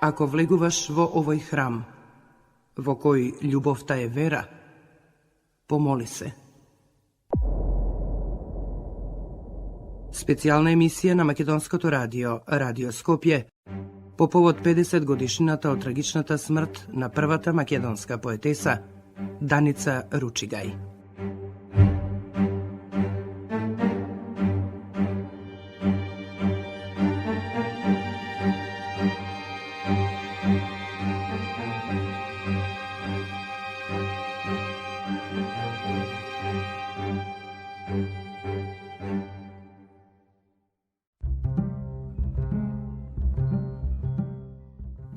Ако влегуваш во овој храм, во кој љубовта е вера, помоли се. Специјална емисија на Македонското радио, Радио Скопје, по повод 50 годишнината од трагичната смрт на првата македонска поетеса Даница Ручигај.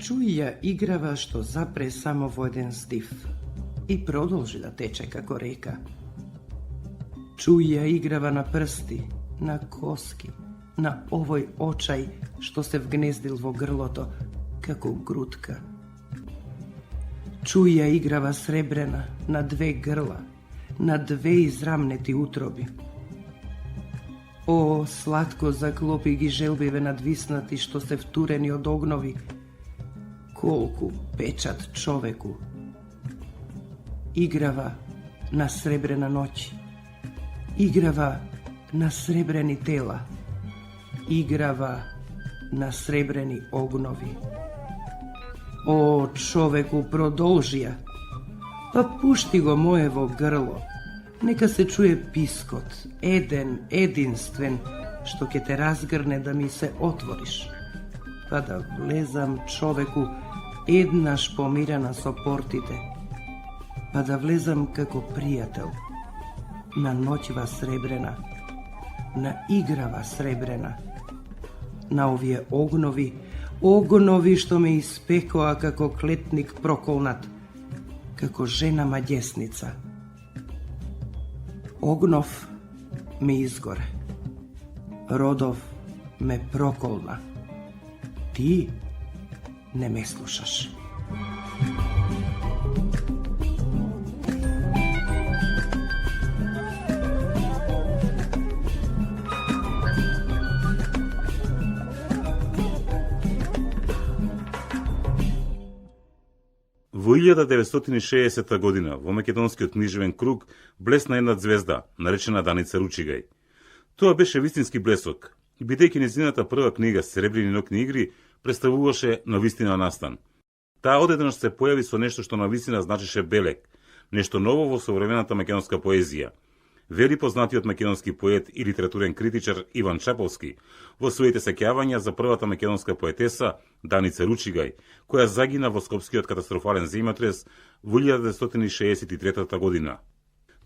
Чуј ја играва што запре само во еден здив и продолжи да тече како река. Чуј ја играва на прсти, на коски, на овој очај што се вгнездил во грлото како грудка. Чуј ја играва сребрена на две грла, на две израмнети утроби. О, сладко заклопи ги желбиве надвиснати што се втурени од огнови, колку печат човеку. Играва на сребрена ноќ, играва на сребрени тела, играва на сребрени огнови. О, човеку, продолжи ја, па пушти го моево грло, нека се чуе пискот, единствен, што ќе те разгрне да ми се отвориш, па да влезам, човеку, еднаш помирена со портите, па да влезам како пријател на ноќва сребрена, на играва сребрена, на овие огнови што ме испекоа како клетник проколнат, како жена маѓесница. Огнов ме изгоре, родов ме проколна, ти не ме слушаш. Во 1960 година во македонскиот книжевен круг блесна една звезда, наречена Даница Ручигај. Тоа беше вистински блесок, бидејќи нејзината прва книга Сребрени ноќни игри представуваше навистина настан. Таа одеднаш се појави со нешто што навистина значеше белег, нешто ново во современата македонска поезија. Вели познатиот македонски поет и литературен критичар Иван Чаповски во своите сеќавања за првата македонска поетеса Даница Ручигај, која загина во скопскиот катастрофален земјотрес во 1963 година.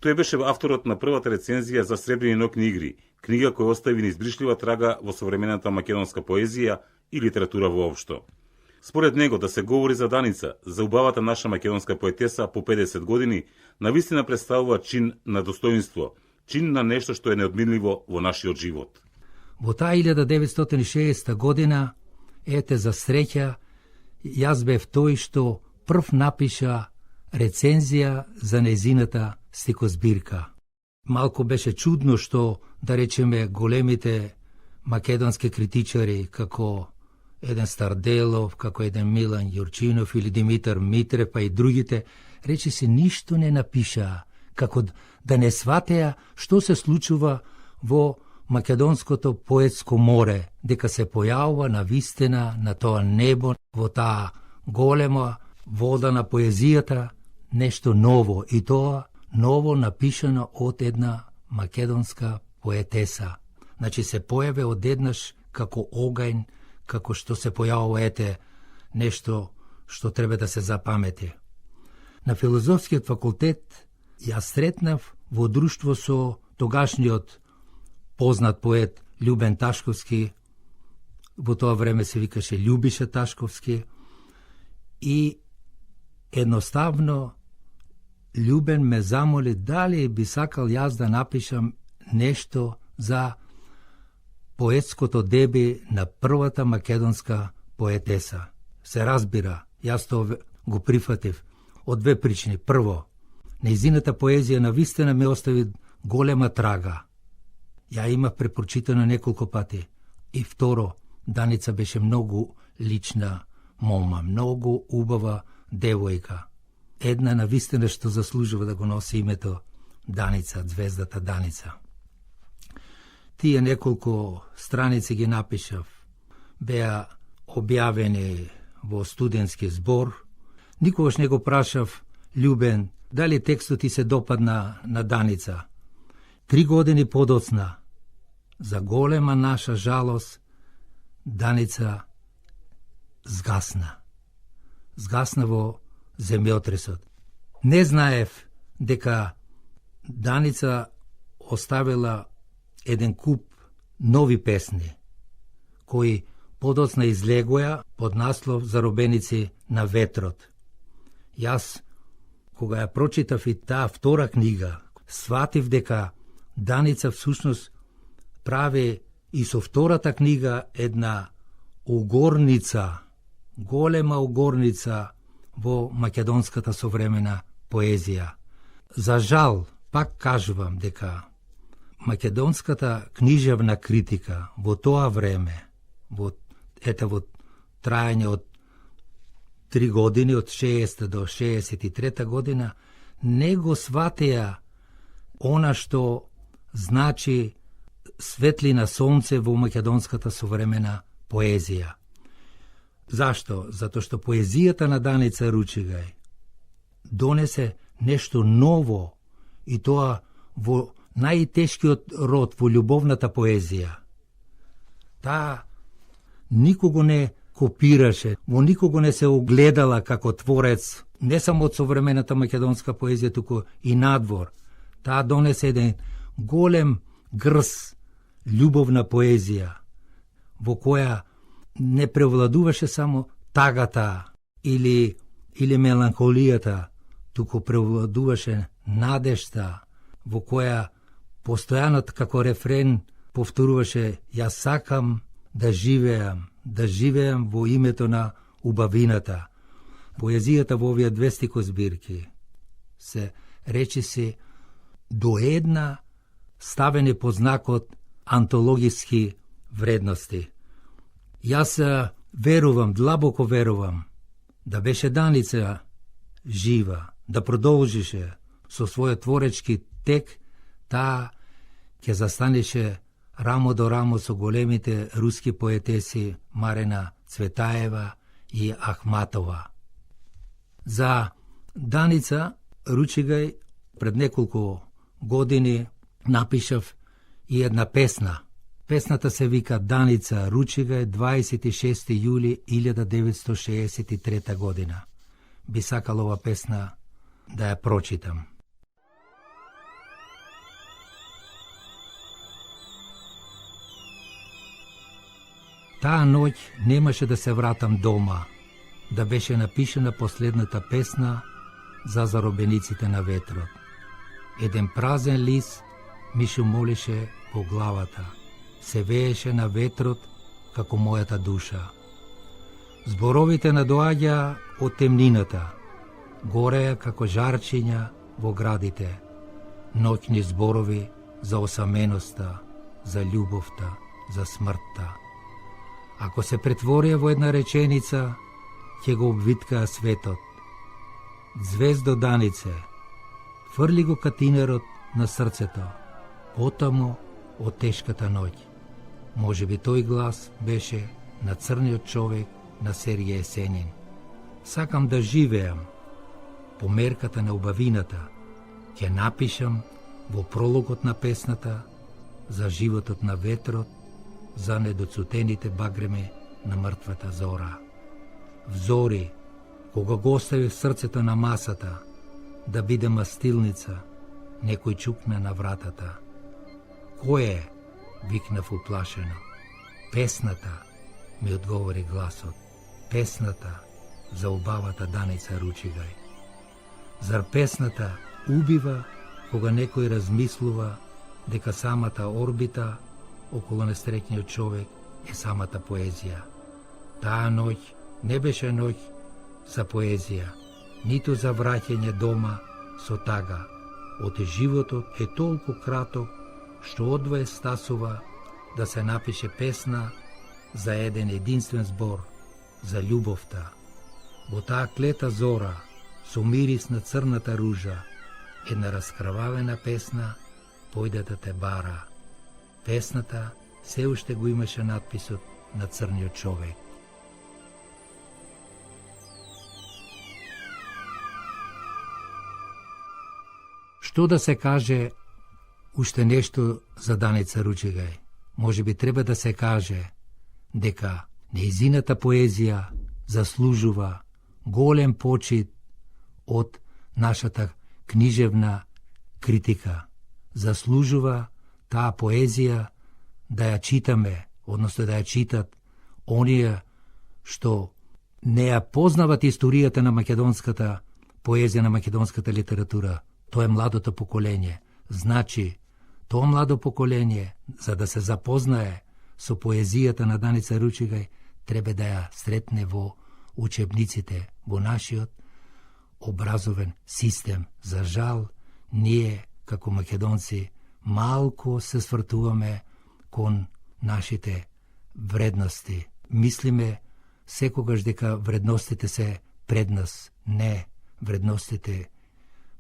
Тој беше авторот на првата рецензија за Сребрени ноќни игри, книга која остави неизбришлива трага во современата македонска поезија и литература воопшто. Според него, да се говори за Даница, за убавата наша македонска поетеса по 50 години, навистина представува чин на достоинство, чин на нешто што е неодминливо во нашиот живот. Во таа 1960 година, ете за среќа, јас бев тој што прв напиша рецензија за нејзината стихозбирка. Малку беше чудно што, да речеме, големите македонски критичари, како еден Старделов, како еден Милан Јурчинов или Димитар Митрев, па и другите, рече се ништо не напишаа, како да не сватеа што се случува во македонското поетско море, дека се појавува навистина на тоа небо, во таа голема вода на поезијата, нешто ново, и тоа ново напишано од една македонска поетеса. Значи се појаве одеднаш како огањ, како што се појавува, ете, нешто што треба да се запамети. На филозофскиот факултет јас сретнав во друштво со тогашниот познат поет Љубен Ташковски, во тоа време се викаше Љубиша Ташковски, и едноставно Љубен ме замоли дали би сакал јас да напишам нешто за поетското деби на првата македонска поетеса. Се разбира, јас тоа го прифатив од две причини. Прво, нејзината поезија навистина ме остави голема трага. Ја имав препрочитано неколку пати. И второ, Даница беше многу лична, мома, многу убава девојка. Една навистина што заслужува да го носи името Даница, звездата Даница. Тие неколку страници ги напишав, беа објавени во студентски збор. Никогаш не го прашав Љубен дали текстот ти се допадна на Даница. 3 години подоцна, за голема наша жалост, Даница згасна. Згасна во земјотресот. Не знаев дека Даница оставила еден куп нови песни, кои подоцна излегоја под наслов Заробеници на ветрот. Јас, кога ја прочитав и таа втора книга, сватив дека Даница всушност прави и со втората книга една угорница, голема угорница во македонската современа поезија. За жал, пак кажувам дека македонската книжевна критика во тоа време, во трајање од 3 години, од 60 до 63 година, не го сватеа она што значи светлина сонце во македонската современа поезија. Зашто? Затоа што поезијата на Даница Ручигај донесе нешто ново, и тоа во најтешкиот род, во љубовната поезија. Таа никого не копираше, во никого не се огледала како творец, не само од современата македонска поезија, туку и надвор. Таа донесе еден голем грз љубовна поезија, во која не превладуваше само тагата или меланхолијата, туку превладуваше надежта, во која постојано како рефрен повторуваше: јас сакам да живеам во името на убавината. Поезијата во овие 2 стихозбирки се речиси до една ставени по знакот антологиски вредности. Јас верувам, длабоко верувам, да беше Даница жива, да продолжише со својот творечки тек, таа ќе застанеше рамо до рамо со големите руски поетеси Марина Цветаева и Ахматова. За Даница Ручигај пред неколку години напишав и една песна. Песната се вика Даница Ручигај, 26. јули 1963 година. Би сакал ова песна да ја прочитам. Таа ноќ немаше да се вратам дома, да беше напишена последната песна за заробениците на ветрот. Еден празен лист ми шумолеше во главата, се вееше на ветрот како мојата душа. Зборовите надоаѓа од темнината, гореја како жарчиња во градите, ноќни зборови за осаменоста, за љубовта, за смртта. Ако се претворија во една реченица, ќе го обвиткаа светот. Звездо Данице, фрли го катинерот на срцето, отамо од тешката ноќ. Може би тој глас беше на црниот човек на Сергиј Есенин. Сакам да живеам по мерката на убавината. Ќе напишам во прологот на песната за животот на ветрот, за недоцутените багреми на мртвата зора. Взори, кога го остави срцето на масата, да биде мастилница, некој чукна на вратата. Кој е? Викнав уплашено. Песната, ми одговори гласот. Песната за убавата Даница Ручигај. Зар песната убива кога некој размислува дека самата орбита околу несреќниот човек е самата поезија? Таа ноќ не беше ноќ за поезија, ниту за враќање дома со тага. Оти животот е толку краток, што одваe стасува да се напише песна за еден единствен збор, за љубовта. Во таа клета зора, со мирис на црната ружа, една раскрвавена песна појде да те бара. Песната се уште го имаше надписот на црниот човек. Што да се каже уште нешто за Даница Ручигај? Може би треба да се каже дека нејзината поезија заслужува голем почит од нашата книжевна критика. Заслужува таа поезија да ја читаме, односно да ја читат оние што не ја познават историјата на македонската поезија, на македонската литература. Тоа е младото поколење. Значи, тоа младо поколење, за да се запознае со поезијата на Даница Ручигај, треба да ја сретне во учебниците, во нашиот образовен систем. За жал, ние, како македонци, малку се свртуваме кон нашите вредности. Мислиме секогаш дека вредностите се пред нас. Не, вредностите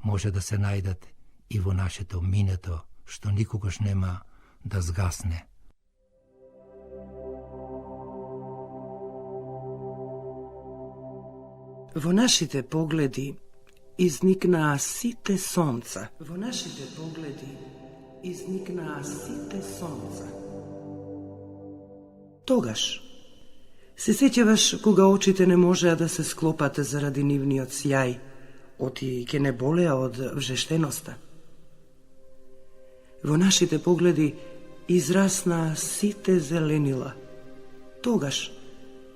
може да се најдат и во нашето минето, што никогаш нема да згасне. Во нашите погледи изникнаа сите сонца. Во нашите погледи изникнаа сите сонца. Тогаш се сеќаваш кога очите не можеа да се склопат заради нивниот сјај, оти ке не болеа од вжештеноста. Во нашите погледи израснаа сите зеленила. Тогаш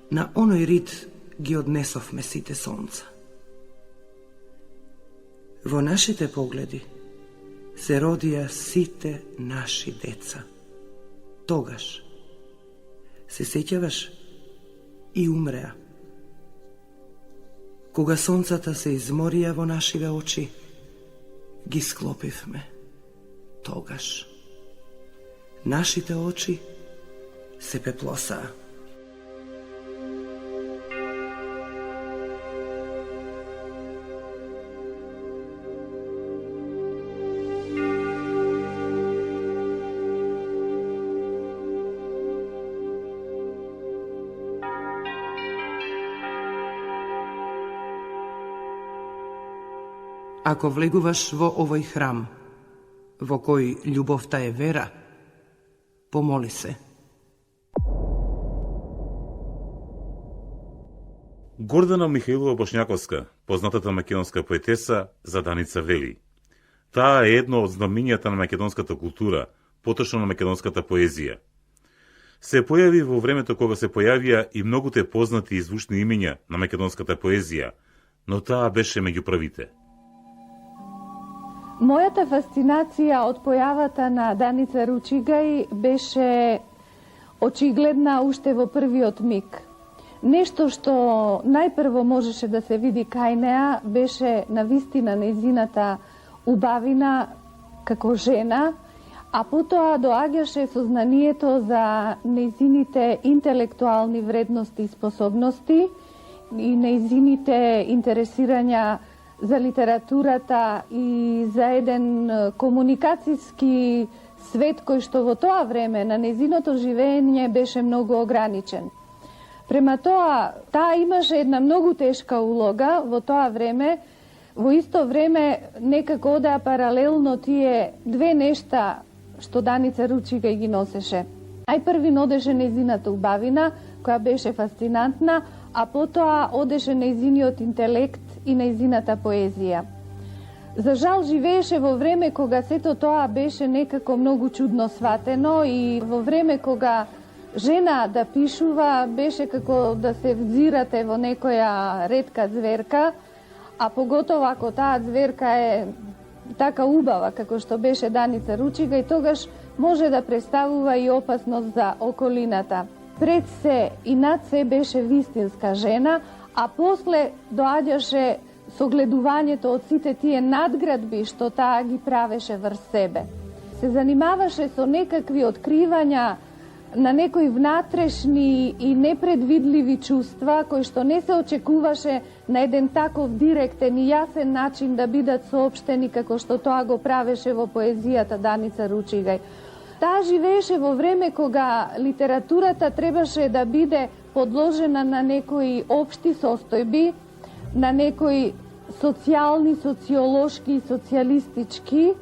на оној рид ги однесовме сите сонца. Во нашите погледи се родија сите наши деца. Тогаш се сеќаваш и умреа. Кога сонцата се изморија во нашиве очи, ги склопивме. Тогаш нашите очи се пеплосаа. Ако влегуваш во овој храм, во кој љубовта е вера, помоли се. Гордана Михаилова Бошњаковска, познатата македонска поетеса, за Даница вели: таа е едно од знаменијата на македонската култура, поточно на македонската поезија. Се појави во времето кога се појавија и многуте познати и звучни имиња на македонската поезија, но таа беше меѓу првите. Мојата фасцинација од појавата на Даница Ручигај беше очигледна уште во првиот миг. Нешто што најпрво можеше да се види кај неа беше навистина нејзината убавина како жена, а потоа доаѓаше сознанието за нејзините интелектуални вредности и способности и нејзините интересирања за литературата и за еден комуникацијски свет кој што во тоа време на нејзиното живење беше многу ограничен. Према тоа, таа имаше една многу тешка улога во тоа време, во исто време некако одеа паралелно тие две нешта што Даница Ручигај ги носеше. Најпрви одеше нејзината убавина, која беше фасцинантна, а потоа одеше нејзиниот интелект и нејзината поезија. За жал живееше во време кога сето тоа беше некако многу чудно сватено и во време кога жена да пишува беше како да се взирате во некоја ретка зверка, а поготово ако таа зверка е така убава како што беше Даница Ручигај, тогаш може да представува и опасност за околината. Пред се и над се беше вистинска жена, а после доаѓаше согледувањето од сите тие надградби што таа ги правеше врз себе. Се занимаваше со некакви откривања на некои внатрешни и непредвидливи чувства кои што не се очекуваше на еден таков директен и јасен начин да бидат соопштени како што тоа го правеше во поезијата Даница Ручигај. Таа живееше во време кога литературата требаше да биде подложена на некои општи состојби, на некои социјални, социолошки и социјалистички,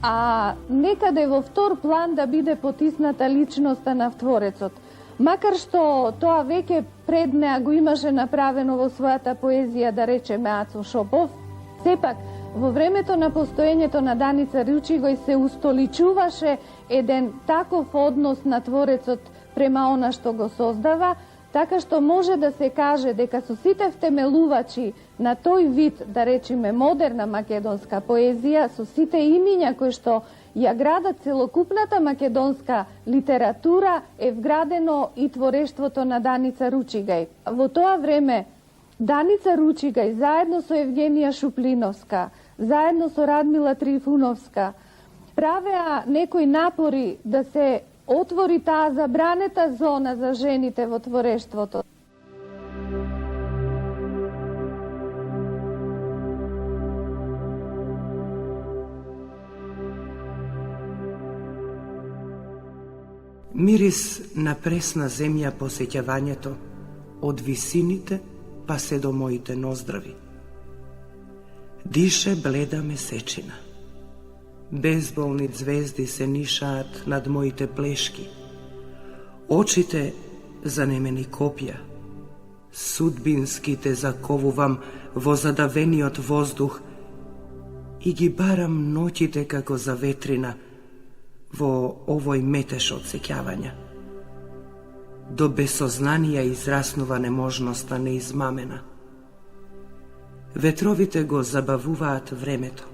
а некаде во втор план да биде потисната личноста на творецот. Макар што тоа веќе пред неа го имаше направено во својата поезија, да речеме Ацо Шопов, сепак во времето на постоењето на Даница Ручигај се устоличуваше еден таков однос на творецот према она што го создава, така што може да се каже дека со сите втемелувачи на тој вид, да речеме, модерна македонска поезија, со сите имиња кои што ја градат целокупната македонска литература, е вградено и творештвото на Даница Ручигај. Во тоа време Даница Ручигај заедно со Евгенија Шуплиновска, заедно со Радмила Трифуновска, правеа некои напори да се отвори таа забранета зона за жените во творештвото. Мирис на пресна земја посеќавањето од висините па се до моите ноздрави. Дише бледа месечина. Безболни звезди се нишаат над моите плешки. Очите занемени копја. Судбински те заковувам во задавениот воздух и ги барам ноќите како за ветрина во овој метеш од сеќавања. До безсознанија израснува неможноста неизмамена. Ветровите го забавуваат времето.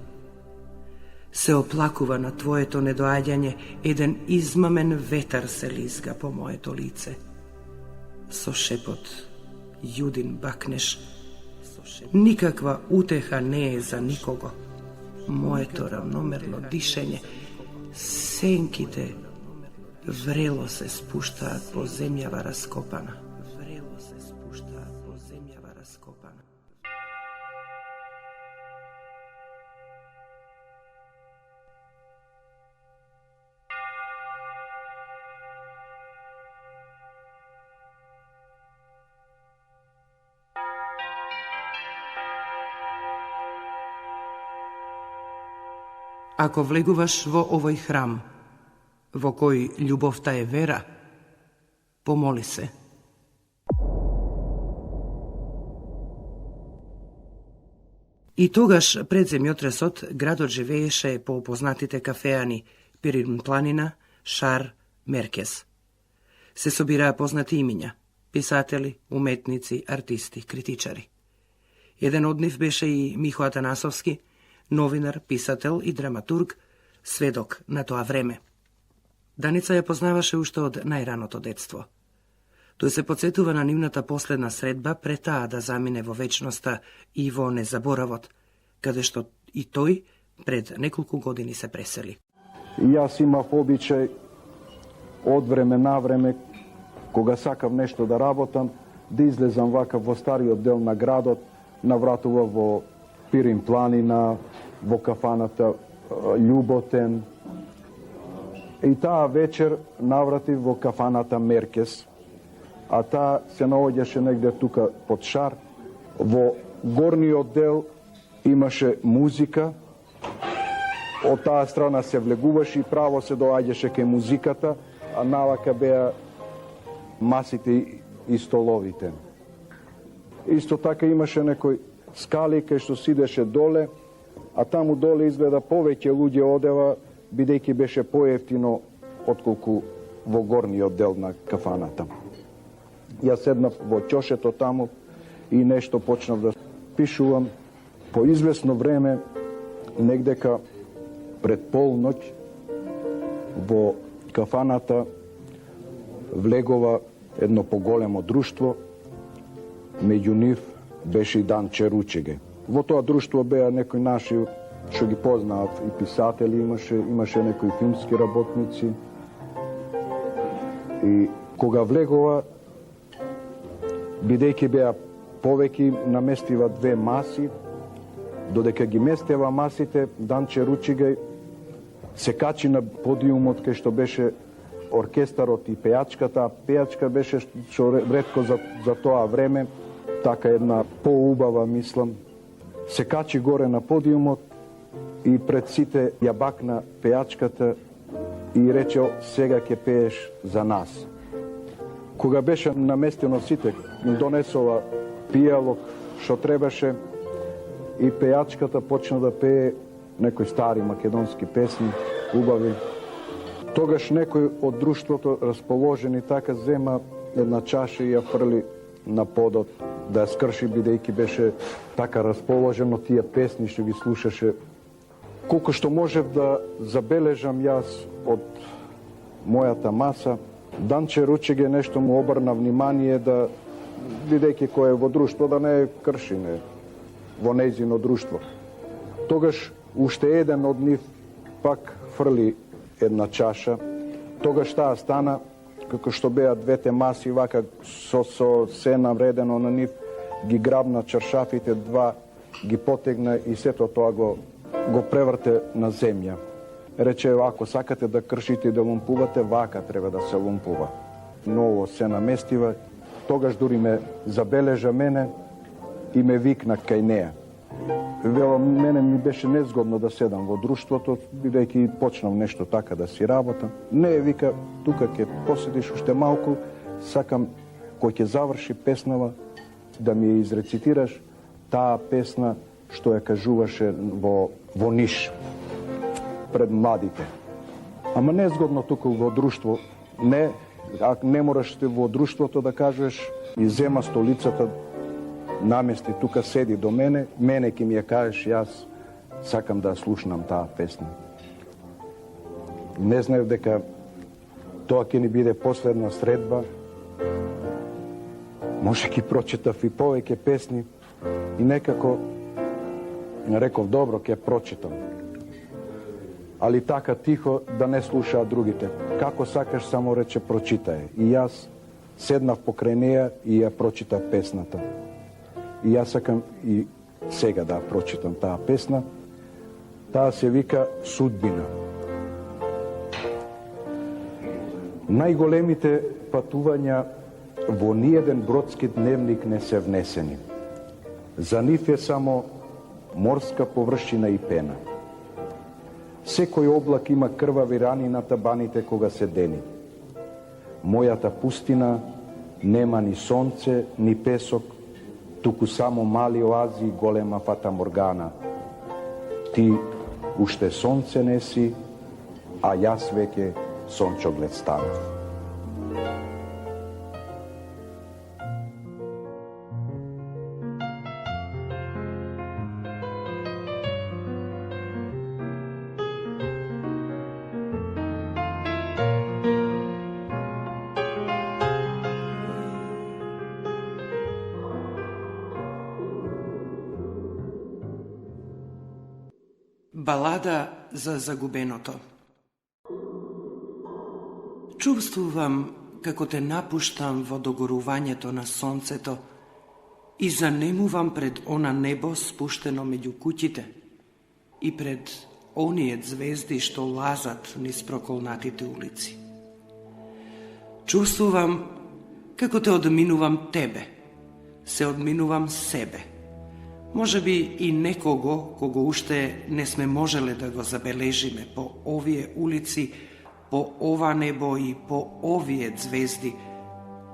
Се оплакува на твоето недоаѓање, еден измамен ветар се лизга по моето лице. Со шепот, јудин бакнеш, никаква утеха не е за никого. Моето равномерно дишење, сенките врело се спуштаат по земјава раскопана. Врело се спуштаат по земјава раскопана. Ако влегуваш во овој храм, во кој љубовта е вера, помоли се. И тогаш, пред земјотресот, градот живееше по познатите кафеани Пирин планина, Шар, Меркес. Се собираа познати имиња, писатели, уметници, артисти, критичари. Еден од нив беше и Михо Атанасовски, новинар, писател и драматург, сведок на тоа време. Даница ја познаваше уште од најраното детство. Тој се подсетува на нивната последна средба пред таа да замине во вечноста и во незаборавот, каде што и тој пред неколку години се пресели. И јас имав обичај од време на време, кога сакав нешто да работам, да излезам вака во стариот дел на градот, навратува во Пирин планина, во кафаната Љуботен. И таа вечер навратив во кафаната Меркес, а таа се наоѓаше негде тука под Шар. Во горниот дел имаше музика, од таа страна се влегуваше и право се доаѓаше кај музиката, а навака беа масите и столовите. Исто така имаше некој скали кај што сидеше доле, а таму доле изгледа повеќе луѓе одева, бидејќи беше поевтино отколку во горниот дел на кафаната. Јас седнав во ќошето таму и нешто почнав да пишувам. По известно време, негдека пред полноќ, во кафаната влегова едно поголемо друштво, меѓу нив беше и Данче Ручигај. Во тоа друштво беа некои наши што ги познаат и писатели, имаше некои филмски работници. И кога влегува, бидејќи беа повеќе, наместива две маси, додека ги местева масите, Данче Ручигај се качи на подиумот кај што беше оркестарот и пејачката, а пејачка беше што ретко за тоа време, така една поубава, мислам, се качи горе на подиумот и пред сите ја бакна пејачката и рече: сега ќе пееш за нас. Кога беше наместено сите, донесова пијалок што требаше и пејачката почна да пее некои стари македонски песни, убави. Тогаш некој од друштвото, расположени така, зема една чаша и ја фрли на подот да ја скрши, бидејќи беше така расположено тие песни што ги слушаше. Колку што можев да забележам јас од мојата маса, Данче Ручигај нешто му обрна внимание, да, бидејќи кој е во друштво, да не крши во нејзино друштво. Тогаш уште еден од нив пак фрли една чаша. Тогаш таа стана, како што беа двете маси, вака со се навредено на нив, ги грабна чаршафите два, ги потегна и сето тоа го преврте на земја. Рече: ако сакате да кршите и да лумпувате, вака треба да се лумпува. Ново се наместива. Тогаш дури ме забележа мене и ме викна кај неа. Вела, мене ми беше незгодно да седам во друштвото, бидејќи почнав нешто така да си работам. Не, вика, тука ќе поседиш уште малку, сакам кој ќе заврши песнава да ми ја изрецитираш таа песна што ја кажуваше во Ниш пред младите. Ама незгодно тука во друштво. Не, ако не мораш во друштвото да кажеш, и зема столицата, намести тука, седи до мене ќе ми ја кажеш, јас сакам да слушнам таа песна. Не знаев дека тоа ќе ни биде последна средба. Може ќе прочитав и повеќе песни и некако реков: добро, ќе прочитам. Али така тихо, да не слушаат другите. Како сакаш, само рече: прочитај. И јас седнав покрај неја и ја прочитав песната. И јас сакам и сега да прочитам таа песна. Таа се вика Судбина. Најголемите патувања во ниеден бродски дневник не се внесени. За нив е само морска површина и пена. Секој облак има крвави рани на табаните кога се дени. Мојата пустина нема ни сонце, ни песок, туку само мали оази и голема фатаморгана. Ти уште сонце не си, а јас веќе сончоглед станав. Балада за загубеното. Чувствувам како те напуштам во догорувањето на сонцето и занемувам пред она небо спуштено меѓу куќите и пред оние звезди што лазат низ проколнатите улици. Чувствувам како те одминувам тебе, се одминувам себе. Може би и некого кого уште не сме можеле да го забележиме по овие улици, по ова небо и по овие звезди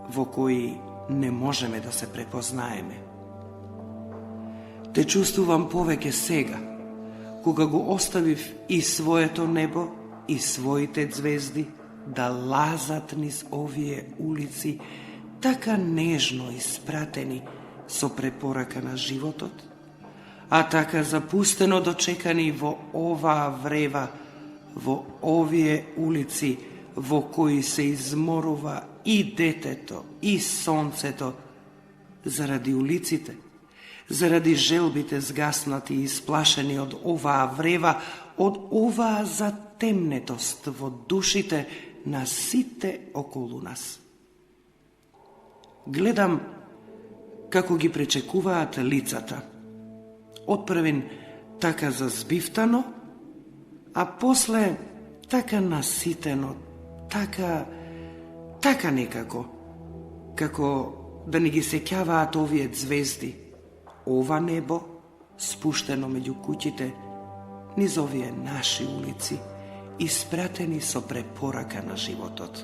во кои не можеме да се препознаеме. Те чувствувам повеќе сега, кога го оставив и своето небо и своите звезди да лазат низ овие улици така нежно испратени со препорака на животот, а така запустено дочекани во оваа врева, во овие улици во кои се изморува и детето, и сонцето, заради улиците, заради желбите згаснати и исплашени од оваа врева, од оваа затемнетост во душите на сите околу нас. Гледам како ги пречекуваат лицата. Отпрвен така зазбивтано, а после така наситено, така некако, како да не ги сеќаваат овие звезди, ова небо спуштено меѓу куќите, низ овие наши улици, испратени со препорака на животот.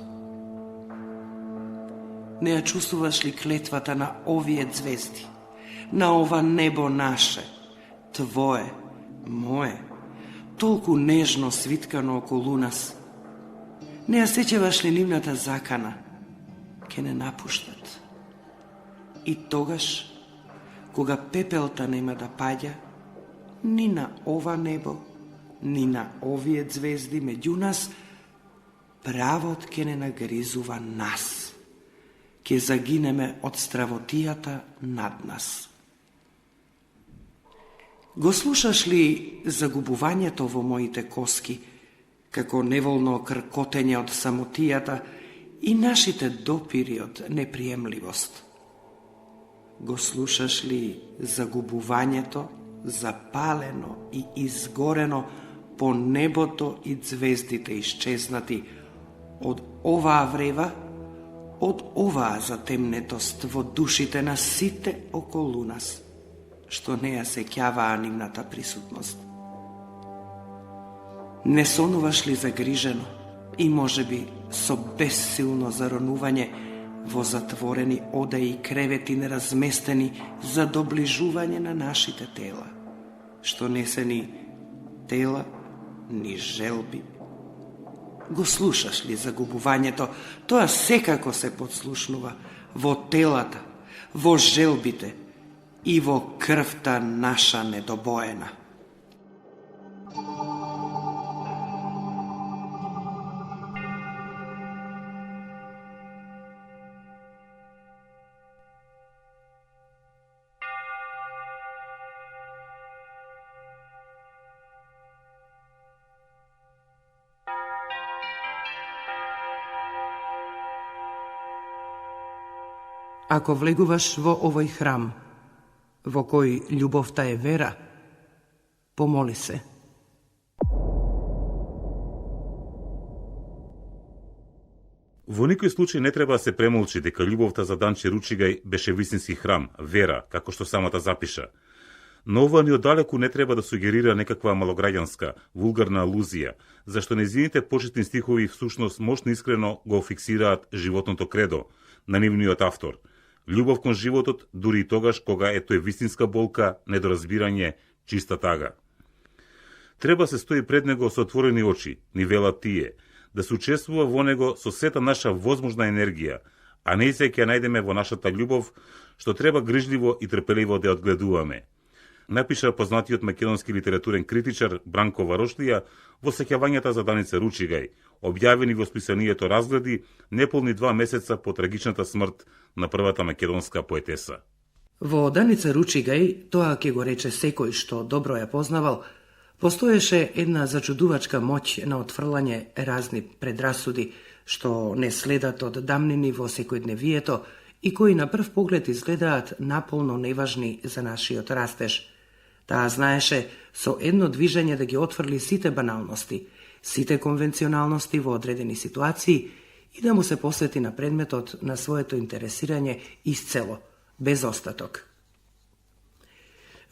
Не ја чувствуваш ли клетвата на овие звезди, на ова небо наше, твое, мое, толку нежно свиткано околу нас? Не ја сеќаваш ли нивната закана? Ке не напуштат. И тогаш, кога пепелта нема да паѓа, ни на ова небо, ни на овие звезди меѓу нас, правот ке не нагризува нас. Ке загинеме од стравотијата над нас. Го слушаш ли загубувањето во моите коски, како неволно кркотење од самотијата и нашите допири од неприемливост? Го слушаш ли загубувањето, запалено и изгорено по небото и звездите исчезнати од оваа врева, од оваа затемнетост во душите на сите околу нас, што не ја сеќаваа нивната присутност? Не сонуваш ли загрижено и можеби со безсилно заронување во затворени одаи и кревети неразместени за доближување на нашите тела, што не се ни тела, ни желби? Го слушаш ли загубувањето? Тоа секако се подслушнува во телата, во желбите и во крвта наша недобоена. Ако влегуваш во овој храм, во кој љубовта е вера, помоли се. Во никој случај не треба да се премолчи дека љубовта за Данче Ручигај беше вистински храм, вера, како што самата запиша. Но ова ни оддалеку не треба да сугерира некаква малограѓанска, вулгарна алузија, зашто нејзините почетни стихови всушност мощно искрено го фиксираат животното кредо на нивниот автор. Љубов кон животот, дури и тогаш кога ето е вистинска болка, недоразбирање, чиста тага. Треба се стои пред него со отворени очи, ни велат тие, да се учествува во него со сета наша возможна енергија, а не се ќе најдеме во нашата љубов, што треба грижливо и трпеливо да ја одгледуваме. Напиша познатиот македонски литературен критичар Бранко Варошлија во сеќавањата за Даница Ручигај, објавени во списанието Разгледи неполни 2 месеца по трагичната смрт на првата македонска поетеса. Во Даница Ручигај, тоа ќе го рече секој што добро ја познавал, постоеше една зачудувачка моќ на отфрлање разни предрасуди што не следат од дамнини во секојдневието и кои на прв поглед изгледаат наполно неважни за нашиот растеж. Таа знаеше со едно движење да ги отфрли сите баналности, сите конвенционалности во одредени ситуации и да му се посвети на предметот на своето интересирање исцело, без остаток.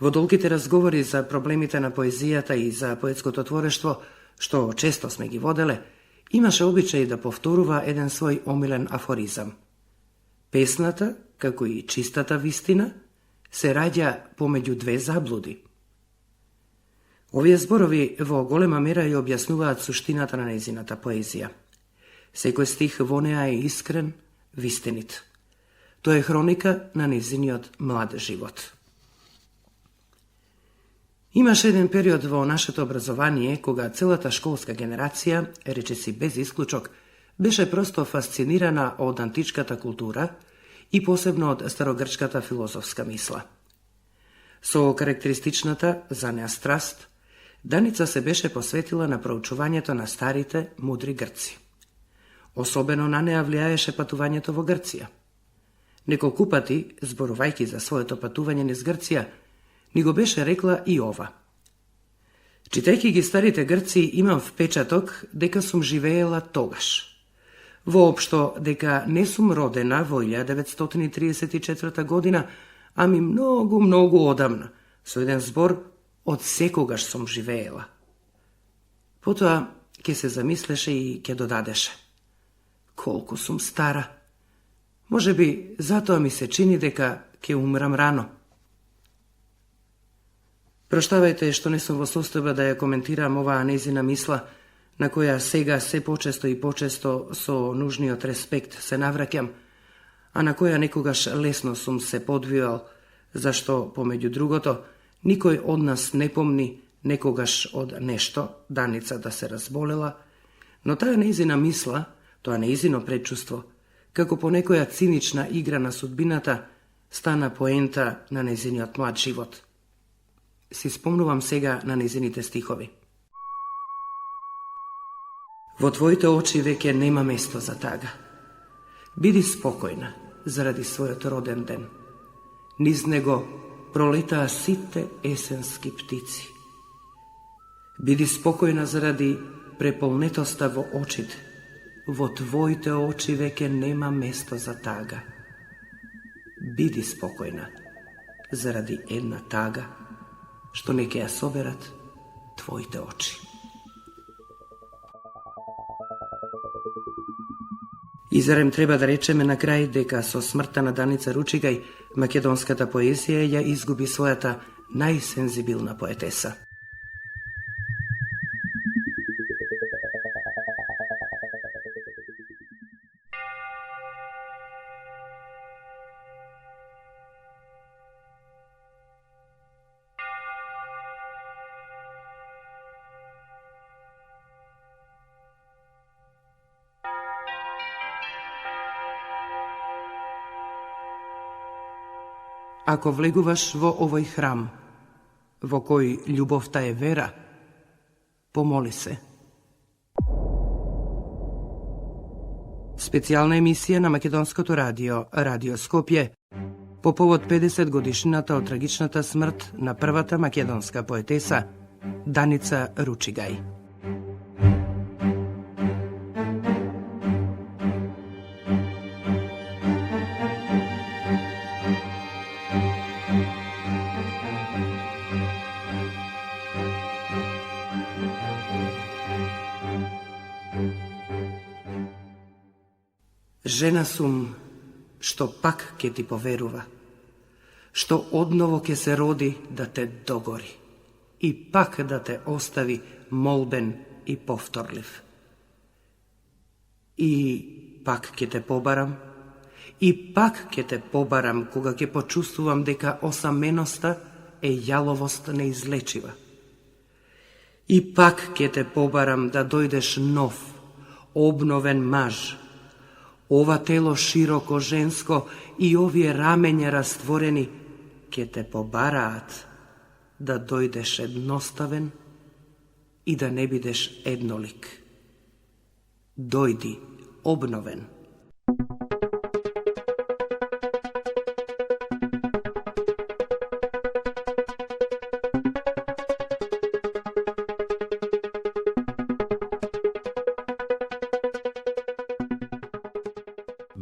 Во долгите разговори за проблемите на поезијата и за поетското творештво, што често сме ги воделе, имаше обичај да повторува еден свој омилен афоризам. Песната, како и чистата вистина, се раѓа помеѓу две заблуди. Овие зборови во голема мера ја објаснуваат суштината на нејзината поезија. Секој стих во неа е искрен, вистинит. Тоа е хроника на нејзиниот млад живот. Имаше еден период во нашето образование кога целата школска генерација, речиси без исклучок, беше просто фасцинирана од античката култура и посебно од старогрчката филозофска мисла. Со карактеристичната за неа страст, Даница се беше посветила на проучувањето на старите мудри грци. Особено на неа влијаеше патувањето во Грција. Неколку пати, зборувајќи за своето патување низ Грција, ни го беше рекла и ова. Читајќи ги старите Грци, имам впечаток дека сум живеела тогаш. Воопшто дека не сум родена во 1934 година, ами многу одамна, со еден збор од секогаш сум живеела. Потоа ќе се замислеше и ќе додадеше. Колку сум стара. Може би затоа ми се чини дека ќе умрам рано. Проштавајте што не сум во состојба да ја коментирам оваа незина мисла, на која сега се почесто и почесто со нужниот респект се навраќам, а на која некогаш лесно сум се подвиал, зашто, помеѓу другото, никој од нас не помни некогаш од нешто, Даница да се разболела, но таа незина мисла, тоа неизино предчувство, како по некоја цинична игра на судбината, стана поента на незиниот млад живот. Си спомнувам сега на незините стихови. Во твоите очи веќе нема место за тага. Биди спокојна заради својот роден ден. Низ него пролетаа сите есенски птици. Биди спокојна заради преполнетоста во очите. Во твоите очи веќе нема место за тага. Биди спокојна заради една тага, што не ќе ја соберат твоите очи. И зарем треба да речеме на крај дека со смртта на Даница Ручигај, македонската поезија ја изгуби својата најсензибилна поетеса. Ако влегуваш во овој храм, во кој љубовта е вера, помоли се. Специјална емисија на Македонското радио, Радио Скопје, по повод 50 годишнината од трагичната смрт на првата македонска поетеса Даница Ручигај. Жена сум што пак ќе ти поверува, што одново ќе се роди да те догори и пак да те остави молбен и повторлив. И пак ќе те побарам, и пак ќе те побарам кога ќе почувствувам дека осаменоста е јаловост неизлечива. И пак ќе те побарам да дојдеш нов, обновен маж. Ова тело широко женско и овие рамења растворени ќе те побараат да дојдеш едноставен и да не бидеш еднолик. Дојди обновен.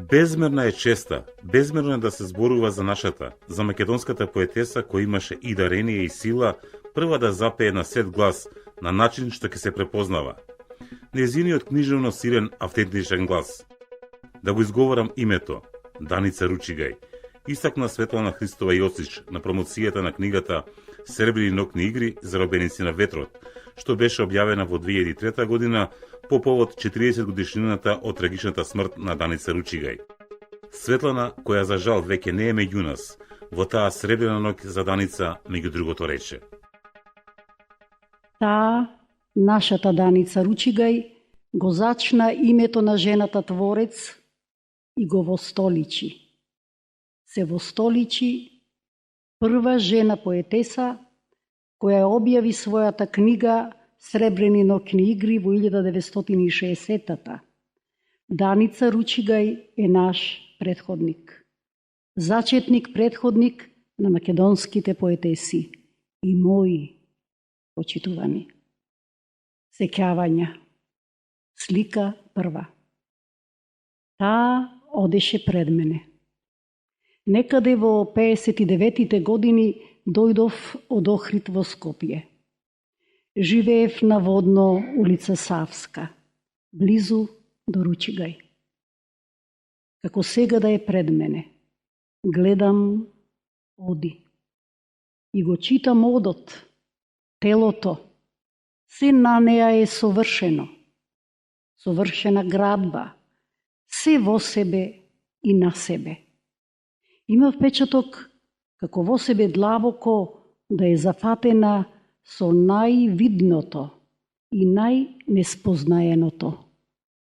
Безмерна е честа, безмерно е да се зборува за нашата, за македонската поетеса која имаше и дарение и сила, прва да запее на сет глас, на начин што ќе се препознава. Незиниот книжевно сирен автентичен глас. Да го изговорам името, Даница Ручигај, истакна Светлана Христова Јосич на промоцијата на книгата Серебрени нокни игри, заробеници на ветрот, што беше објавена во 2003 година по повод 40 годишнината од трагичната смрт на Даница Ручигај. Светлана, која за жал веќе не е меѓу нас, во таа сребрена ноќ за Даница, меѓу другото рече. Таа, нашата Даница Ручигај, го зачна името на жената творец и го востоличи. Се востоличи прва жена поетеса која објави својата книга Сребрени нокни игри во 1960-та. Даница Ручигај е наш предходник. Зачетник предходник на македонските поетеси и мои почитувани. Сеќавања. Слика прва. Таа одеше пред мене. Некаде во 59-тите години дојдов од Охрид во Скопје. Живеев наводно улица Савска, близу до Ручигај. Како сега да е пред мене, гледам оди и го читам одот, телото, се на неа е совршено, совршена градба, се во себе и на себе. Има впечаток како во себе длабоко да е зафатена со највидното и најнеспознаеното,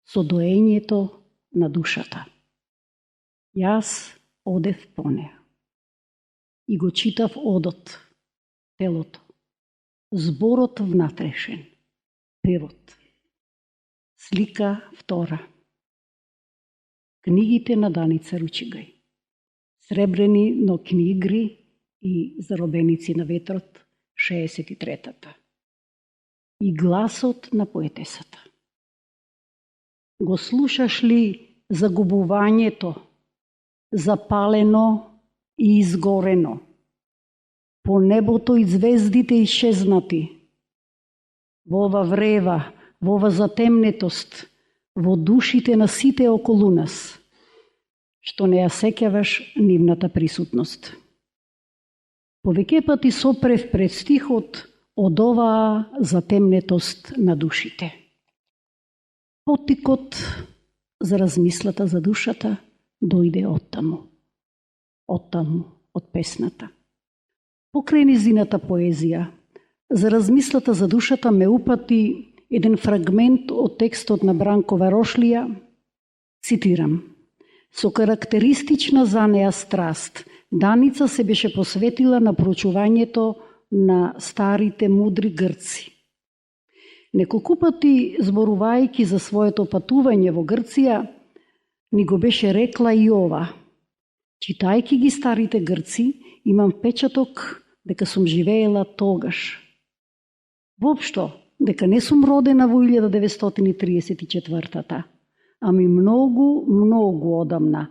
со доењето на душата. Јас одев по неа и го читав одот, телото, зборот внатрешен, певот. Слика втора. Книгите на Даница Ручигај. Сребрени ноќни игри и заробеници на ветрот, 63-та. И гласот на поетесата. Го слушаш ли загубувањето, запалено и изгорено, по небото и звездите исчезнати, во ова врева, во ова затемнетост, во душите на сите околу нас, што не ја сеќаваш нивната присутност. Повеќе пати сопрев пред стихот од оваа затемнетост на душите. Потикот за размислата за душата дојде оттаму, од песната. Покрај низината поезија, за размислата за душата ме упати еден фрагмент од текстот на Бранко Варошлија, цитирам: со карактеристична за неа страст, Даница се беше посветила на проучувањето на старите мудри грци. Неколку пати, зборувајќи за своето патување во Грција, ни го беше рекла и ова: читајќи ги старите грци, имам впечаток дека сум живеела тогаш. Воопшто, дека не сум родена во 1934-та, ами многу одамна,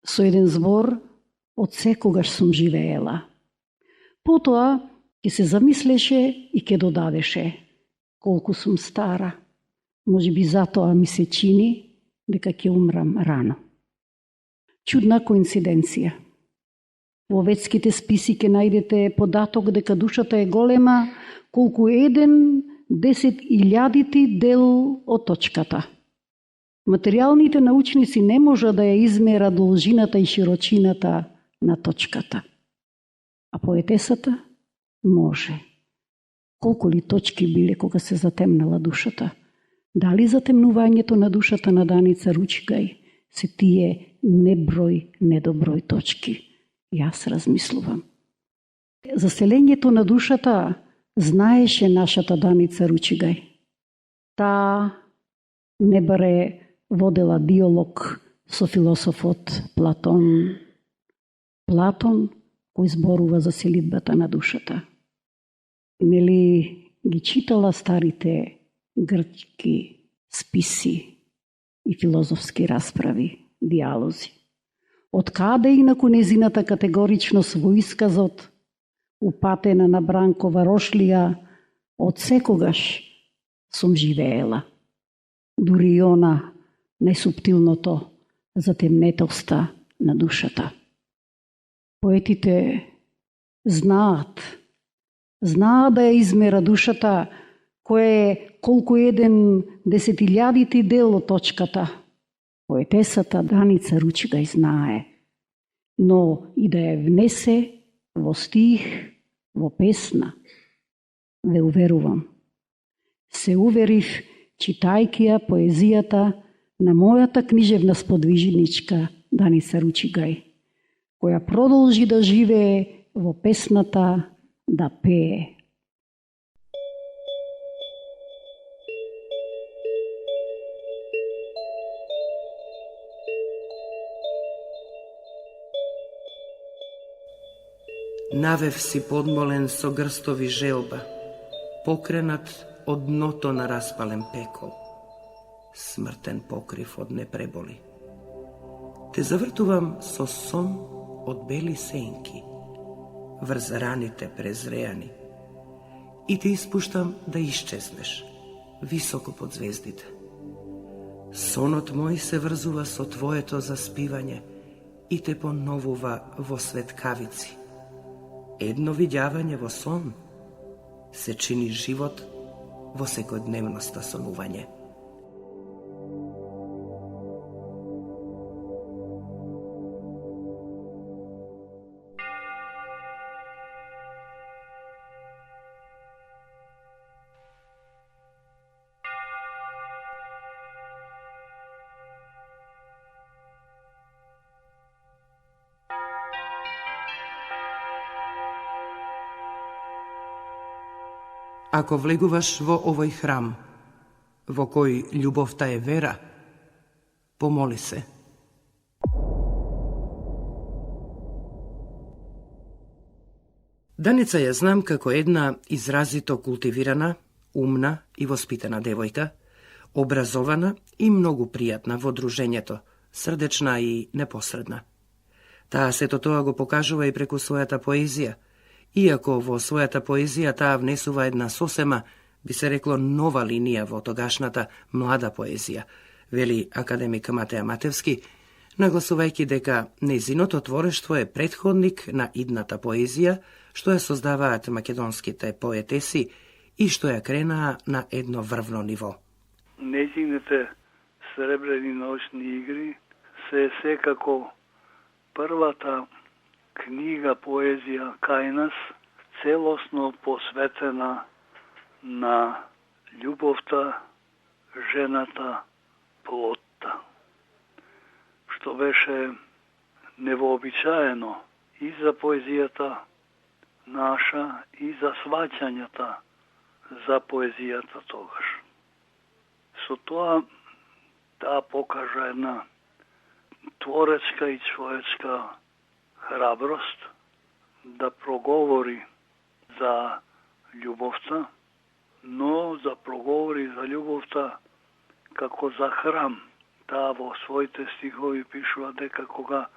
со еден збор од секогаш сум живеела. Потоа ќе се замислеше и ќе додадеше: колку сум стара, можеби затоа ми се чини дека ќе умрам рано. Чудна коинциденција. Во ветските списи ќе најдете податок дека душата е голема колку 1/10.000 дел од точката. Материјалните научници не може да ја измера должината и широчината на точката. А поетесата може. Колку ли точки биле кога се затемнала душата? Дали затемнувањето на душата на Даница Ручигај се тие неброј, недоброј точки? Јас размислувам. Заселењето на душата знаеше нашата Даница Ручигај. Таа не баре водела диалог со философот Платон. Платон кој зборува за селидбата на душата. Нели ги читала старите грчки списи и филозофски расправи, диалози. Од каде инаку незината категоричност во исказот, упатена на Бранко Варошлија: од секогаш сум живеела. Дури и она најсуптилното затемнетоста на душата. Поетите знаат да ја измера душата, која е колку 1/10.000 дел од точката. Поетесата Даница Ручигај знае, но и да ја внесе во стих, во песна, ве уверувам. Се уверив, читајќи ја поезијата на мојата книжевна сподвижничка Даница Ручигај, која продолжи да живее во песната, да пее. Навев си подмолен со грстови желба, покренат од дното на распален пекол. Смртен покрив од не преболи. Те завртувам со сон од бели сенки, врз раните презреани, и те испуштам да исчезнеш, високо под звездите. Сонот мој се врзува со твоето заспивање и те поновува во светкавици. Едно видјавање во сон се чини живот во секојдневноста сонување. Ако влегуваш во овој храм, во кој љубовта е вера, помоли се. Даница ја знам како една изразито култивирана, умна и воспитана девојка, образована и многу пријатна во дружењето, срдечна и непосредна. Таа сето тоа го покажува и преку својата поезија, иако во својата поезија таа внесува една сосема, би се рекло, нова линија во тогашната млада поезија, вели академик Матеја Матевски, нагласувајќи дека нејзиното творештво е претходник на идната поезија, што ја создаваат македонските поетеси и што ја кренаа на едно врвно ниво. Нејзините сребрени ночни игри се секако првата книга поезија кај нас, целосно посветена на љубовта, жената, плотта, што беше невообичаено и за поезијата наша и за сваќањата за поезијата тогаш. Со тоа таа покажа една творечка и човечка храброст да проговори за љубовта, но да проговори за љубовта како за храм. Таа во своите стихови пишува дека кога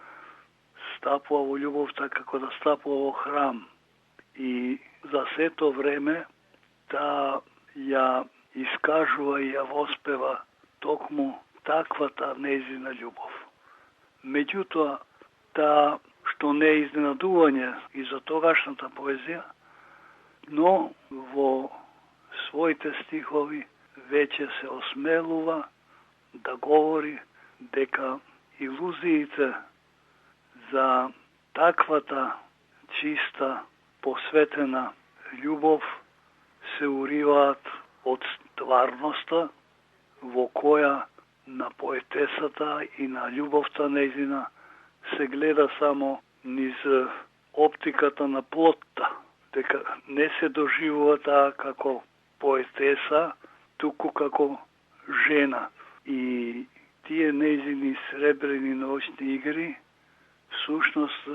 стапува во љубовта како да стапува во храм. И за сето време таа ја искажува и ја воспева токму таквата нејзина љубов. Меѓутоа, таа што не е изненадување и за тогашната поезија, но во своите стихови веќе се осмелува да говори дека илузиите за таквата чиста, посветена љубов се уриваат од стварноста во која на поетесата и на љубовта нејзина се гледа само низ оптиката на плотта, дека не се доживува таа како поетеса, туку како жена. И тие нејзини сребрени ночни игри всушност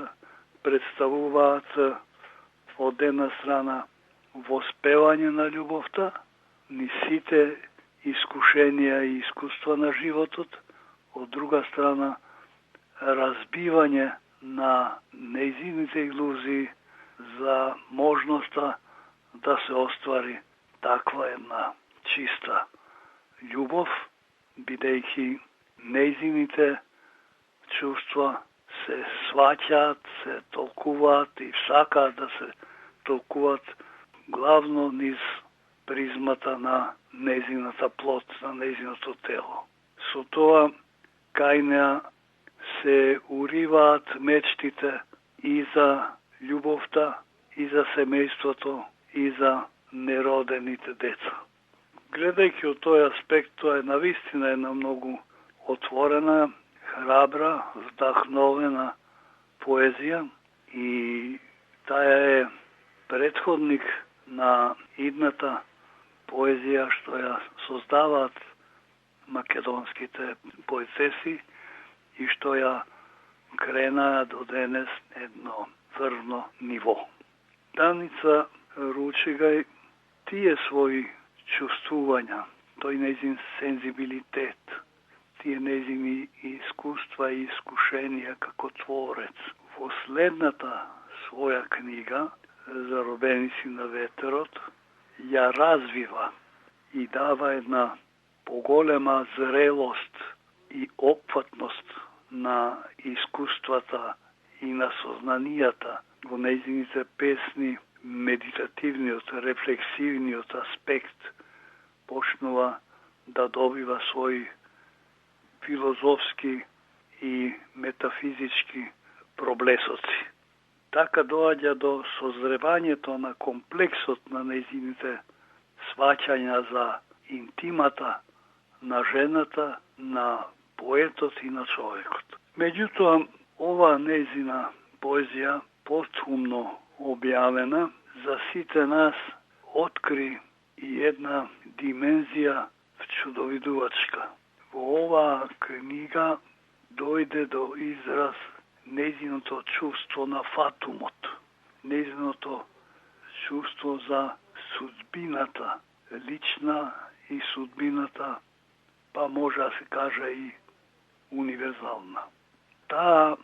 представуваат од една страна воспевање на љубовта, низ сите искушенија и искуства на животот, од друга страна разбивање на нејзините илузии за можноста да се оствари таква една чиста љубов, бидејќи нејзините чувства се сваќаат, се толкуваат и сакаат да се толкуваат главно низ призмата на нејзината плот, на нејзиното тело. Со тоа кај неа се уриваат мечтите и за љубовта, и за семејството, и за неродените деца. Гледајќи од тој аспект, тоа е навистина една многу отворена, храбра, вдахновена поезија и таа е претходник на идната поезија што ја создаваат македонските поетеси и што ја кренаа до денес едно црвно ниво. Даница Ручигај тие своји чувствувања, тој нејзин сензибилитет, тие нејзини искуства и искушенија како творец, во следната своја книга Заробеници на ветерот ја развива и дава една поголема зрелост и опфатност на искуствата и на сознанијата во нејзините песни. Медитативниот, рефлексивниот аспект почнува да добива своји филозофски и метафизички проблесоци. Така доаѓа до созревањето на комплексот на нејзините сваќања за интимата на жената, на поетот и на човекот. Меѓутоа, ова нејзина поезија, постхумно објавена, за сите нас откри и една димензија чудовидувачка. Во оваа книга дојде до израз нејзиното чувство на фатумот, нејзиното чувство за судбината, лична и судбината, па може да се каже и универзална. Таа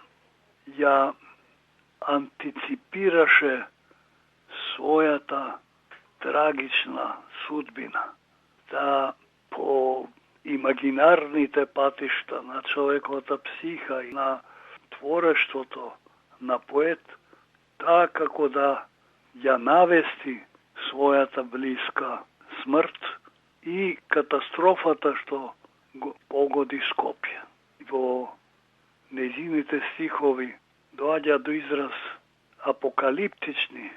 ја антиципираше својата трагична судбина. Таа по имагинарните патишта на човековата психа и на творештвото на поет, таа како да ја навести својата блиска смрт и катастрофата што го погоди Скопје. Во нејзините стихови доаѓа до израз апокалиптични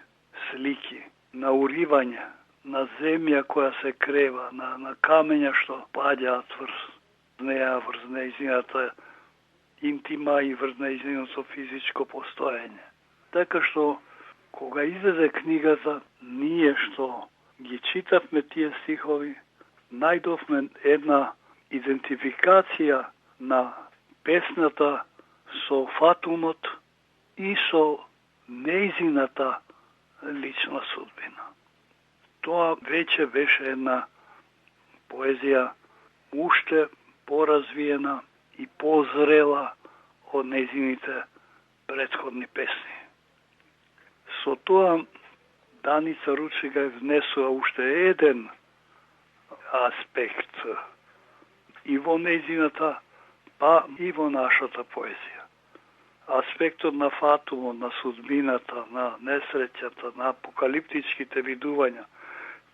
слики на уривање, на земја која се крева, на камења што паѓаат врз неја, врз нејзината интима и врз нејзиното физичко постоење. Така што, кога излезе книгата, ние што ги читавме тие стихови, најдовме една идентификација на песната со фатумот и со нејзината лична судбина. Тоа веќе беше една поезија уште поразвиена и позрела од нејзините претходни песни. Со тоа Даница Ручигај внесува уште еден аспект и во нејзината, па и во нашата поезија. Аспектот на фатумот, на судбината, на несреќата, на апокалиптичките видувања,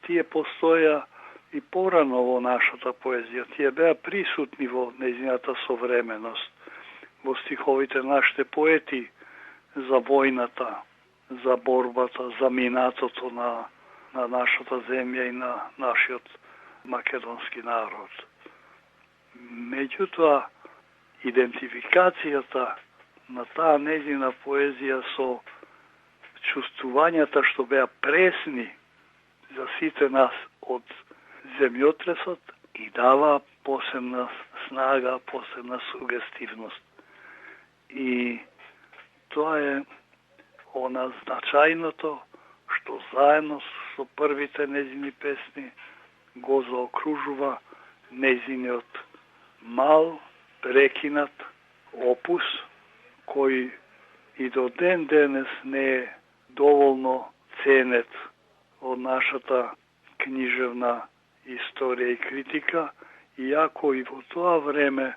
тие постоја и порано во нашата поезија. Тие беа присутни во нејзината современост, во стиховите нашите поети за војната, за борбата, за минатото на нашата земја и на нашиот македонски народ. Меѓутоа, идентификацијата на таа нејзина поезија со чувствувањата што беа пресни за сите нас од земјотресот и дава посебна снага, посебна сугестивност. И тоа е она значајното што заедно со првите нејзини песни го заокружува нејзиниот мал, прекинат опус, кој и до ден денес не е доволно ценет од нашата книжевна историја и критика, иако и во тоа време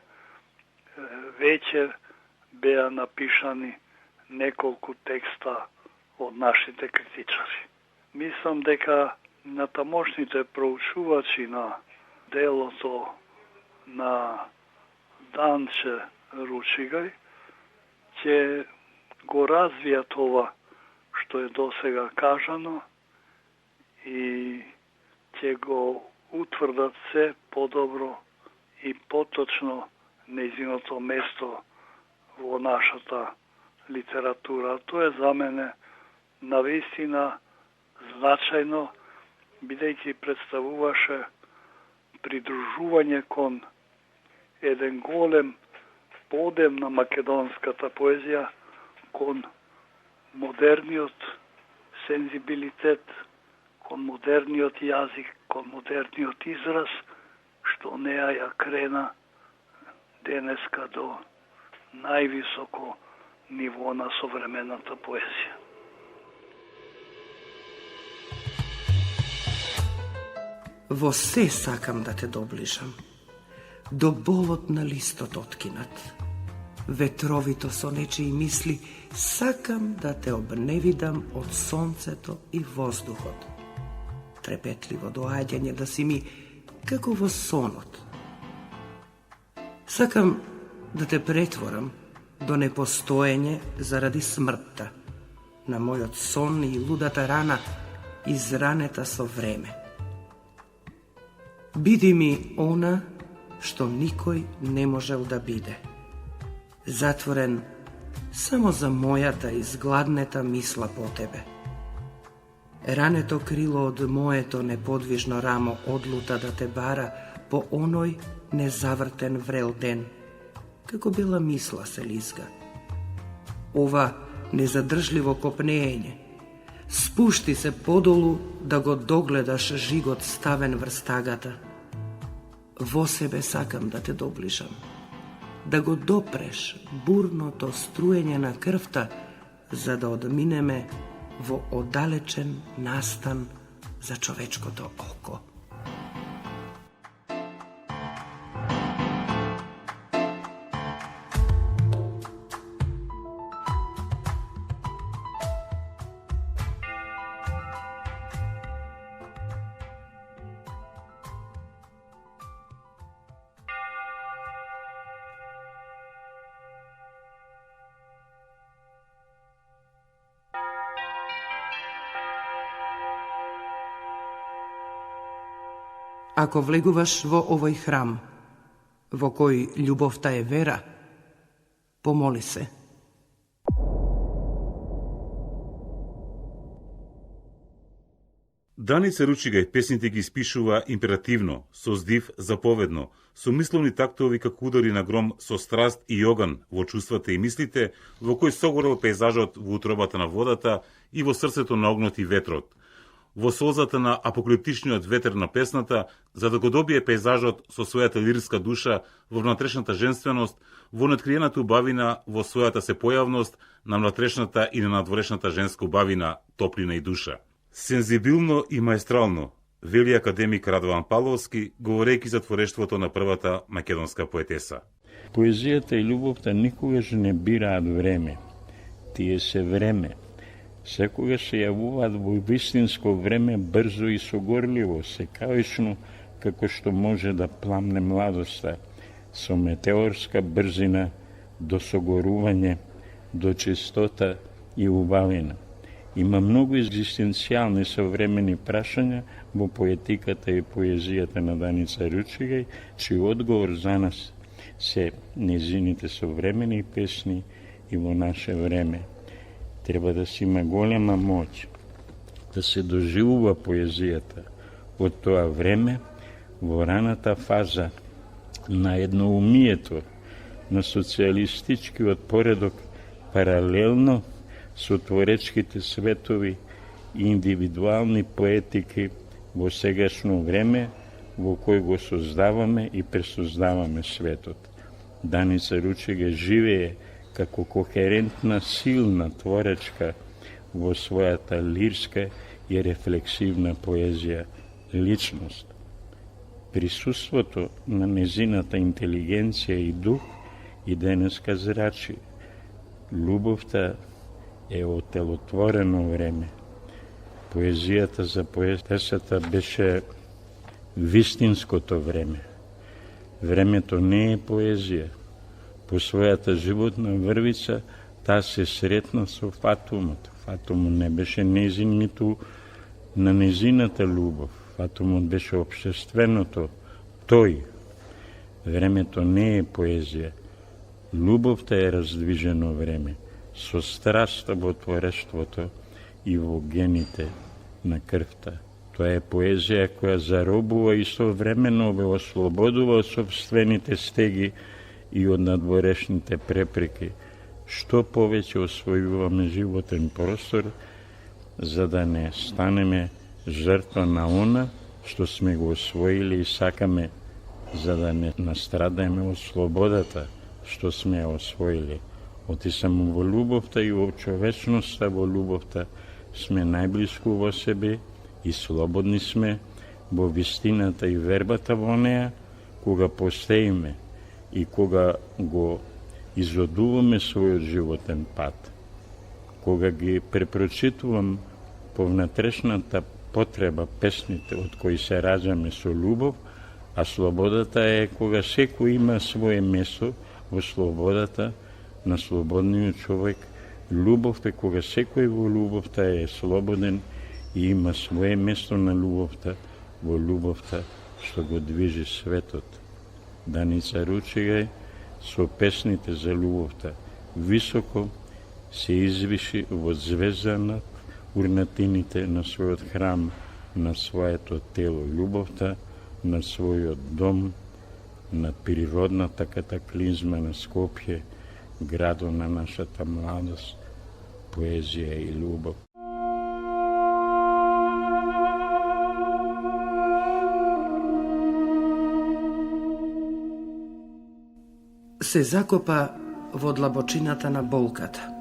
веќе беа напишани неколку текста од нашите критичари. Мислам дека на тамошните проучувачи на делото на Данче Ручигај ќе го развијат ова што е досега кажано и ќе го утврдат се подобро и поточно нејзиното место во нашата литература. Тоа е за мене навистина значајно, бидејќи представуваше придружување кон еден голем подем на македонската поезија, кон модерниот сензибилитет, кон модерниот јазик, кон модерниот израз, што неа ја крена денеска до највисоко ниво на современата поезија. Во се сакам да те доближам, до болот на листот откинат. Ветровито со нечии мисли, сакам да те обневидам од сонцето и воздухот. Трепетливо доаѓање да си ми како во сонот. Сакам да те претворам до непостоење заради смртта, на мојот сон и лудата рана, изранета со време. Биди ми она што никој не можел да биде. Затворен само за мојата изгладнета мисла по тебе. Рането крило од моето неподвижно рамо одлута да те бара по оној незавртен врел ден, како бела мисла се лизга. Ова незадржливо копнење спушти се подолу да го догледаш жигот ставен врз тагата. Во себе сакам да те доближам, да го допреш бурното струење на крвта, за да одминеме во оддалечен настан за човечкото око. Ако влегуваш во овој храм, во кој љубовта е вера, помоли се. Даница Ручигај песните ги испишува императивно, со здив заповедно, со мисловни тактови како удари на гром, со страст и оган во чувствата и мислите, во кој согорел пейзажот во утробата на водата и во срцето на огнот и ветрот, во солзата на апокалиптичниот ветер на песната, за да го добие пейзажот со својата лирска душа, во внатрешната женственост, во неоткриената убавина, во својата сепојавност, на внатрешната и на надворешната женска убавина, топлина и душа. Сензибилно и маестрално, вели академик Радован Павловски, говорејќи за творештвото на првата македонска поетеса. Поезијата и љубовта никогаш не бираат време. Тие се време. Секогаш се јавуваат во вистинско време, брзо и согорливо, секавично, како што може да пламне младоста, со метеорска брзина до согорување, до чистота и убавина. Има многу екзистенцијални современи прашања во поетиката и поезијата на Даница Ручигај, чиј одговор за нас се незините современи песни и во наше време. Треба да се има голема моќ, да се доживува поезијата од тоа време во раната фаза на едноумието, на социјалистичкиот поредок, паралелно со творечките светови и индивидуални поетики во сегашно време во кој го создаваме и пресоздаваме светот. Даница Ручигај живее како кохерентна, силна творечка во својата лирска и рефлексивна поезија личност. Присуството на незината интелигенција и дух и денеска зрачи. Љубовта е отелотворено време. Поезијата за поетесата беше вистинското време. Времето не е поезија. По својата животна врвица, таа се сретна со фатумот. Фатумот не беше незин, ниту на незината љубов. Фатумот беше општественото, тој. Времето не е поезија. Љубовта е раздвижено време, со страста во творештвото и во гените на крвта. Тоа е поезија која заробува и современо ве ослободува од собствените стеги и од надворешните препреки, што повеќе освојуваме животен простор, за да не станеме жртва на она што сме го освоили и сакаме, за да не настрадаме од слободата што сме освоили. Оти само во љубовта и во човечноста во љубовта сме најблиску во себе и слободни сме во вистината и вербата во неа, кога постоиме и кога го изодуваме својот животен пат. Кога ги препрочитувам по внатрешната потреба песните од кои се раѓаме со љубов, а слободата е кога секој има свое место во слободата на слободниот човек. Љубов е кога секој во љубовта е слободен и има свое место на љубовта во љубовта што го движи светот. Даница Ручигај со песните за љубовта високо се извиши во звезда над урнатините на својот храм, на своето тело љубовта, на својот дом, на природната катаклизма на Скопје, градо на нашата младост, поезија и љубов. Се закопа во длабочината на болката.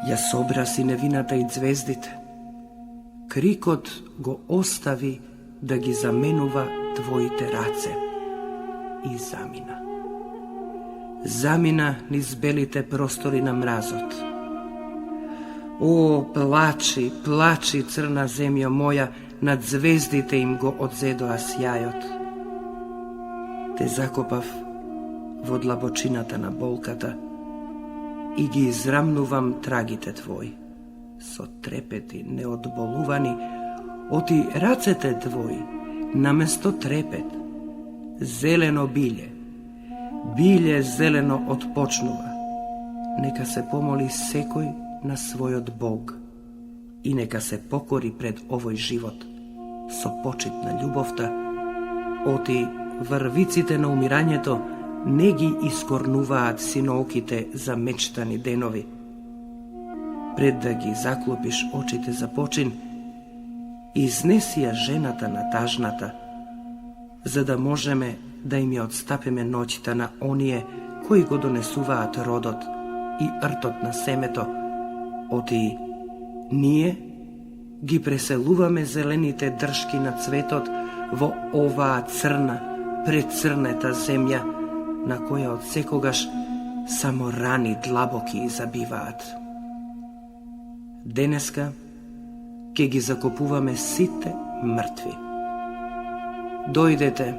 Ја собра синевината и звездите. Крикот го остави да ги заменува твоите раце. И замина. Замина низ белите простори на мразот. О, плачи, плачи, црна земја моја, над звездите им го одзедоа сјајот. Те закопав во длабочината на болката и ги израмнувам трагите твои. Со трепети неодболувани, оти рацете твои, наместо трепет, зелено биле, биле зелено отпочнува. Нека се помоли секој на својот Бог и нека се покори пред овој живот со почит на љубовта. Оти врвиците на умирањето не ги искорнуваат синооките за мечтани денови. Пред да ги заклопиш очите за почин, изнеси ја жената на тажната, за да можеме да им ја отстапиме ноќта на оние кои го донесуваат родот и ртот на семето. Оти ние ги преселуваме зелените дршки на цветот во оваа црна, прецрнета земја, на која од секогаш само рани длабоки изабиваат. Денеска ќе ги закопуваме сите мртви. Дојдете,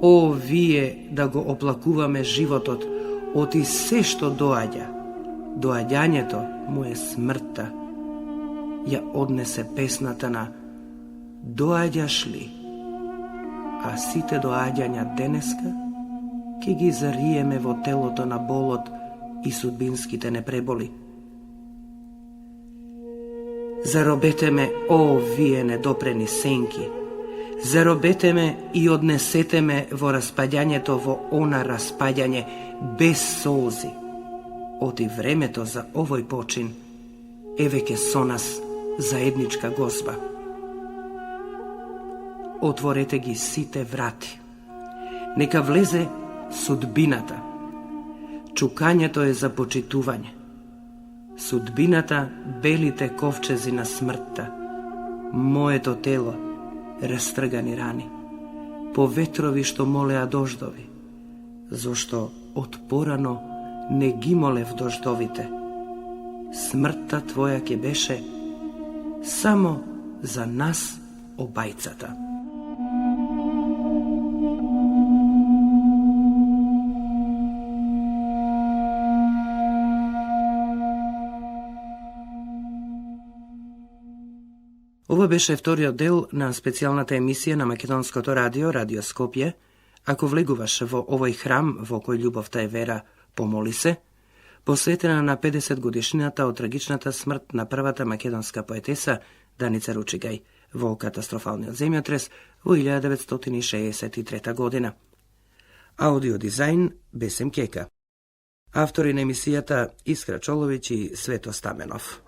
о вие, да го оплакуваме животот, оти се што доаѓа. Доаѓањето му е смртта. Ја однесе песната на "Доаѓаш ли?", а сите доаѓања денеска ќе ги зариеме во телото на болот и судбинските непреболи. Заробете ме, о вие недопрени сенки, заробете ме и однесете ме во распаѓањето, во она распаѓање без солзи. Оти времето за овој почин е веќе со нас заедничка гозба. Отворете ги сите врати. Нека влезе судбината. Чукањето е за почитување. Судбината, белите ковчези на смртта. Моето тело, растргани рани. По ветрови што молеа дождови. Зошто од порано не ги молев дождовите. Смртта твоја ќе беше само за нас обајцата. Ова беше вториот дел на специјалната емисија на Македонското радио, Радио Скопје. Ако влегуваш во овој храм во кој љубовта е вера, помоли се, посветена на 50 годишнината од трагичната смрт на првата македонска поетеса Даница Ручигај во катастрофалниот земјотрес во 1963 година. Аудиодизајн Бесем Кека. Автори на емисијата Искра Чоловиќ и Свето Стаменов.